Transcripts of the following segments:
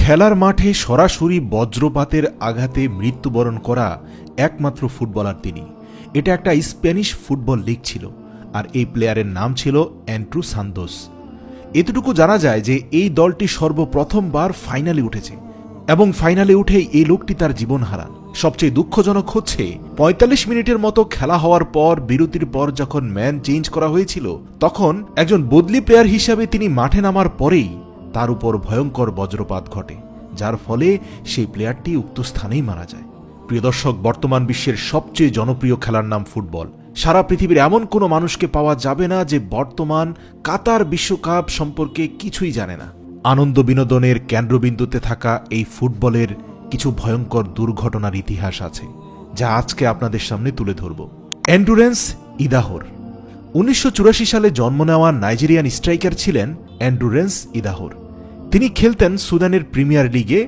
খেলার মাঠে সরাসরি বজ্রপাতের আঘাতে মৃত্যুবরণ করা একমাত্র ফুটবলার তিনি। এটা একটা স্প্যানিশ ফুটবল লিগ ছিল, আর এই প্লেয়ারের নাম ছিল অ্যান্ড্রু সান্তোস। এতটুকু জানা যায় যে এই দলটি সর্বপ্রথমবার ফাইনালে উঠেছে, এবং ফাইনালে উঠেই এই লোকটি তার জীবন হারান। সবচেয়ে দুঃখজনক হচ্ছে ৪৫ মিনিটের মতো খেলা হওয়ার পর বিরতির পর যখন ম্যান চেঞ্জ করা হয়েছিল, তখন একজন বদলি প্লেয়ার হিসাবে তিনি মাঠে নামার পরেই তার উপর ভয়ঙ্কর বজ্রপাত ঘটে, যার ফলে সেই প্লেয়ারটি উক্ত স্থানেই মারা যায়। প্রিয় দর্শক, বর্তমান বিশ্বের সবচেয়ে জনপ্রিয় খেলার নাম ফুটবল। সারা পৃথিবীর এমন কোনো মানুষকে পাওয়া যাবে না যে বর্তমান কাতার বিশ্বকাপ সম্পর্কে কিছুই জানে না। আনন্দ বিনোদনের কেন্দ্রবিন্দুতে থাকা এই ফুটবলের কিছু ভয়ঙ্কর দুর্ঘটনার ইতিহাস আছে, যা আজকে আপনাদের সামনে তুলে ধরব। এন্ডুরেন্স ইদাহোর ১৯৮৪ সালে জন্ম নেওয়া নাইজেরিয়ান স্ট্রাইকার ছিলেন এন্ডুরেন্স ইদাহোর। তিনি খেলতেন সুদানের প্রিমিয়ার লিগে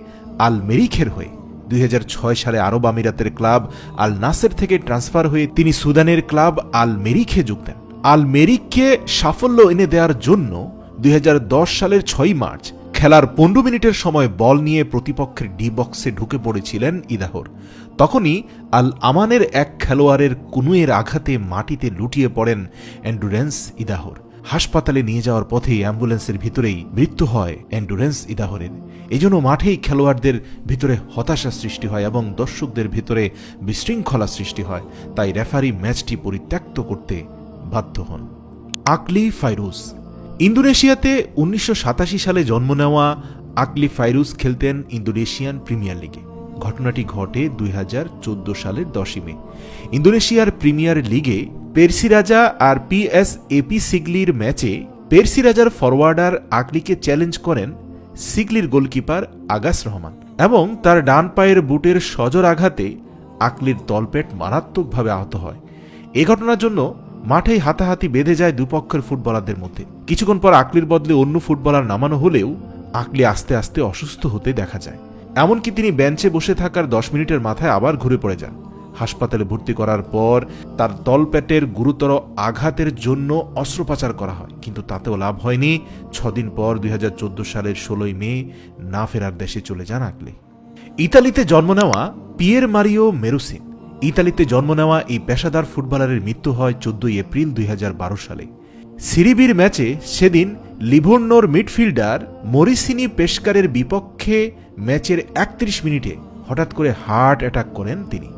আল মেরিখের হয়ে। ২০০৬ সালে আরব আমিরাতের ক্লাব আল নাসের থেকে ট্রান্সফার হয়ে তিনি সুদানের ক্লাব আল মেরিখে যোগ দেন। আল মেরিখকে সাফল্য এনে দেওয়ার জন্য ২০১০ সালের ৬ মার্চ খেলার ১৫ মিনিটের সময় বল নিয়ে প্রতিপক্ষের ডি বক্সে ঢুকে পড়েছিলেন ইদাহোর। তখনই আল আমানের এক খেলোয়াড়ের কুনুয়ের আঘাতে মাটিতে লুটিয়ে পড়েন এন্ডুরেন্স ইদাহোর। হাসপাতালে নিয়ে যাওয়ার পথেই অ্যাম্বুলেন্সের ভিতরেই মৃত্যু হয় এন্ডুরেন্স ইদাহোরের। এজন্য মাঠেই খেলোয়াড়দের ভিতরে হতাশা সৃষ্টি হয় এবং দর্শকদের ভিতরে বিশৃঙ্খলা সৃষ্টি হয়। তাই রেফারি ম্যাচটি পরিত্যক্ত করতে বাধ্য হন। আকলি ফাইরুজ ইন্দোনেশিয়াতে ১৯৮৭ সালে জন্ম নেওয়া আকলি ফাইরুজ খেলতেন ইন্দোনেশিয়ান প্রিমিয়ার লিগে। ঘটনাটি ঘটে ২০১৪ সালের ১০ই মে। ইন্দোনেশিয়ার প্রিমিয়ার লিগে পেরসিরাজা আর পিএসএপি সিগলির ম্যাচে পেরসিরাজার ফরওয়ার্ডার আকলিকে চ্যালেঞ্জ করেন সিগলির গোলকিপার আগাস রহমান, এবং তার ডান পায়ের বুটের সজোর আঘাতে আকলির তলপেট মারাত্মকভাবে আহত হয়। এ ঘটনার জন্য মাঠেই হাতাহাতি বেঁধে যায় দুপক্ষের ফুটবলারদের মধ্যে। কিছুক্ষণ পর আকলির বদলে অন্য ফুটবলার নামানো হলেও আকলি আস্তে আস্তে অসুস্থ হতে দেখা যায়। এমনকি তিনি বেঞ্চে বসে থাকার ১০ মিনিটের মাথায় আবার ঘুরে পড়ে যান। হাসপাতালে ভর্তি করার পর তার তলপেটের গুরুতর আঘাতের জন্য অস্ত্রোপচার করা হয়, কিন্তু তাতেও লাভ হয়নি। ৬ দিন পর ২০১৪ সালের ১৬ই মে না ফেরার দেশে চলে যান আকলি। ইতালিতে জন্ম নেওয়া পিয়ের মারিও মেরুসিন ইতালিতে জন্ম নেওয়া এই পেশাদার ফুটবলারের মৃত্যু হয় ১৪ এপ্রিল ২০১২ সালে। সিরিবির ম্যাচে সেদিন লিভোর্নোর মিডফিল্ডার মরিসিনি পেশকারের বিপক্ষে ম্যাচের ৩১ মিনিটে হঠাৎ করে হার্ট অ্যাটাক করেন তিনি।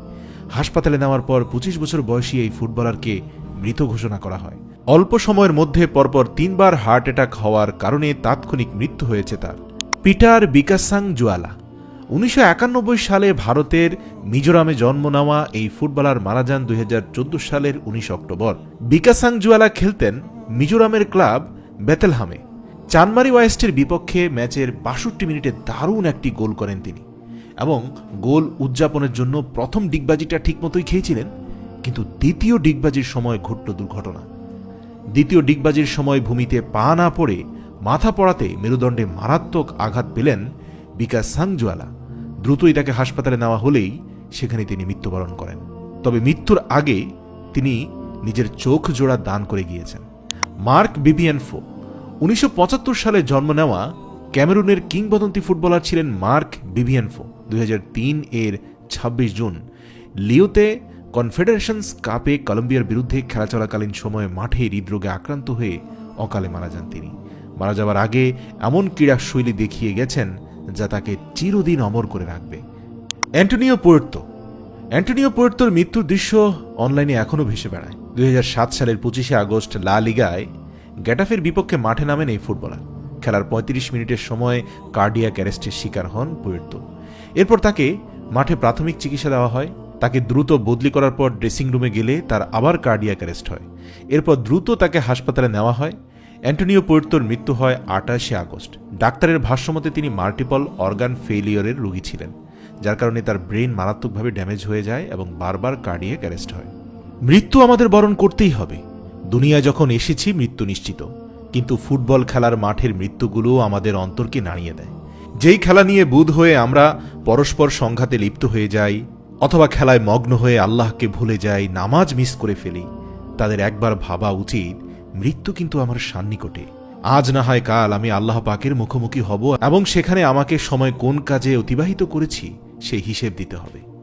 হাসপাতালে নেওয়ার পর ২৫ বছর বয়সী এই ফুটবলারকে মৃত ঘোষণা করা হয়। অল্প সময়ের মধ্যে পরপর ৩ বার হার্ট অ্যাটাক হওয়ার কারণে তাৎক্ষণিক মৃত্যু হয়েছে তার। পিটার বিকাসাং জুয়ালা ১৯৯১ সালে ভারতের মিজোরামে জন্ম নেওয়া এই ফুটবলার মারা যান ২০১৪ সালের ১৯ অক্টোবর। বিকাসাং জুয়ালা খেলতেন মিজোরামের ক্লাব বেতেলহামে। চানমারি ওয়েস্টের বিপক্ষে ম্যাচের ৬২ মিনিটে দারুণ একটি গোল করেন তিনি, এবং গোল উদযাপনের জন্য প্রথম ডিগবাজিটা ঠিকমতোই খেয়েছিলেন। কিন্তু দ্বিতীয় ডিগবাজির সময় ঘটল দুর্ঘটনা। দ্বিতীয় ডিগবাজির সময় ভূমিতে পা না পড়ে মাথা পড়াতে মেরুদণ্ডে মারাত্মক আঘাত পেলেন বিকাসাং জুয়ালা। দ্রুতই তাকে হাসপাতালে নেওয়া হলেই সেখানে তিনি মৃত্যুবরণ করেন। তবে মৃত্যুর আগে তিনি নিজের চোখ জোড়া দান করে গিয়েছেন। মার্ক বিভিয়েনফো ১৯৭৫ সালে জন্ম নেওয়া ক্যামেরুনের কিংবদন্তি ফুটবলার ছিলেন মার্ক বিভিয়েনফো। ২০০৩ এর ২৬ জুন লিওতে কনফেডারেশনস কাপে কলম্বিয়ার বিরুদ্ধে খেলা চলাকালীন সময়ে মাঠে হৃদরোগে আক্রান্ত হয়ে অকালে মারা যান তিনি। মারা যাওয়ার আগে এমন ক্রীড়াশৈলী দেখিয়ে গেছেন যা তাকে চিরদিন অমর করে রাখবে। অ্যান্টোনিও পুয়ের্তোর মৃত্যুর দৃশ্য অনলাইনে এখনও ভেসে বেড়ায়। ২০০৭ সালের ২৫শে আগস্ট লা লিগায় গ্যাটাফের বিপক্ষে মাঠে নামেন এই ফুটবলার। খেলার ৩৫ মিনিটের সময় কার্ডিয়াক অ্যারেস্টের শিকার হন পুয়ের্তো। এরপর তাকে মাঠে প্রাথমিক চিকিৎসা দেওয়া হয়। তাকে দ্রুত বদলি করার পর ড্রেসিং রুমে গেলে তার আবার কার্ডিয়াক অ্যারেস্ট হয়। এরপর দ্রুত তাকে হাসপাতালে নেওয়া হয়। অ্যান্টোনিও পুয়ের্তোর মৃত্যু হয় ২৮শে আগস্ট। ডাক্তারের ভাষ্যমতে তিনি মাল্টিপল অর্গান ফেইলিয়রের রোগী ছিলেন, যার কারণে তার ব্রেন মারাত্মকভাবে ড্যামেজ হয়ে যায় এবং বারবার কার্ডিয়াক অ্যারেস্ট হয়। মৃত্যু আমাদের বরণ করতেই হবে। দুনিয়ায় যখন এসেছি মৃত্যু নিশ্চিত, কিন্তু ফুটবল খেলার মাঠের মৃত্যুগুলো আমাদের অন্তরকে নাড়িয়ে দেয়। যেই খেলা নিয়ে বুঁদ হয়ে আমরা পরস্পর সংঘাতে লিপ্ত হয়ে যাই, অথবা খেলায় মগ্ন হয়ে আল্লাহকে ভুলে যাই, নামাজ মিস করে ফেলি, তাদের একবার ভাবা উচিত মৃত্যু কিন্তু আমার সান্নিকটে। আজ না হয় কাল আমি আল্লাহ পাকের মুখোমুখি হব এবং সেখানে আমাকে সময় কোন কাজে অতিবাহিত করেছি সেই হিসেব দিতে হবে।